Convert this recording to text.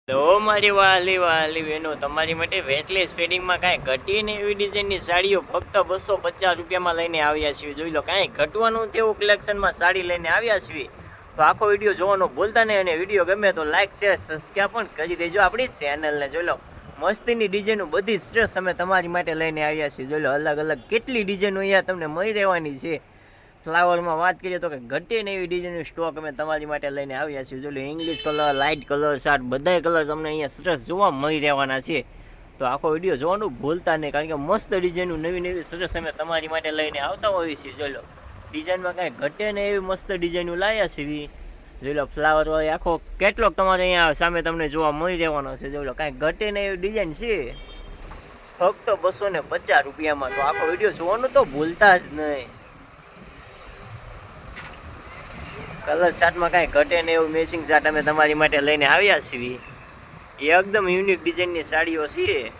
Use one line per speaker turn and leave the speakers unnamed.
તો મારી વાલી વાલી બહેનો તમારી માટે વેટલેસ ફેડિંગમાં કાંઈ ઘટી ને એવી ડિઝાઇનની સાડીઓ ફક્ત 250 રૂપિયામાં લઈને આવ્યા છીએ. જોઈ લો, કાંઈ ઘટવાનું તેવું કલેક્શનમાં સાડી લઈને આવ્યા છીએ. તો આખો વિડીયો જોવાનો ભૂલતા નહીં, અને વિડીયો ગમે તો લાઇક શેર સબસ્ક્રાઈબ પણ કરી દેજો આપણી ચેનલને. જોઈ લો, મસ્તીની ડિઝાઇનો બધી શ્રેષ્ઠ અમે તમારી માટે લઈને આવ્યા છીએ. જોઈ લો, અલગ અલગ કેટલી ડિઝાઇનો અહીંયા તમને મળી રહેવાની છે. ફ્લાવરમાં વાત કરીએ તો કે ઘટે ને એવી ડિઝાઇનનો સ્ટોક અમે તમારી માટે લઈને આવ્યા છીએ. જો ઇંગ્લિશ કલર, લાઇટ કલર, શાર્ટ બધા કલર તમને અહીંયા સરસ જોવા મળી રહેવાના છે. તો આખો વિડીયો જોવાનું ભૂલતા નહીં, કારણ કે મસ્ત ડિઝાઇનનું નવી નવી સરસ અમે તમારી માટે લઈને આવતા હોઈએ છીએ. જોઈ લો, ડિઝાઇનમાં કાંઈ ઘટે ને એવી મસ્ત ડિઝાઇનો લાવ્યા છીએ. જોઈ લો, ફ્લાવર વાળી આખો કેટલોક તમારે અહીંયા સામે તમને જોવા મળી રહેવાનો છે. જોઈ લો, કાંઈ ઘટે ને એવી ડિઝાઇન છે ફક્ત 250 રૂપિયામાં. તો આખો વિડીયો જોવાનું તો ભૂલતા જ નહીં. કલર ચાર્ટમાં કાંઈ ઘટે ને એવું મેચિંગ ચાર્ટ અમે તમારી માટે લઈને આવ્યા છીએ. એ એકદમ યુનિક ડિઝાઇનની સાડીઓ છે.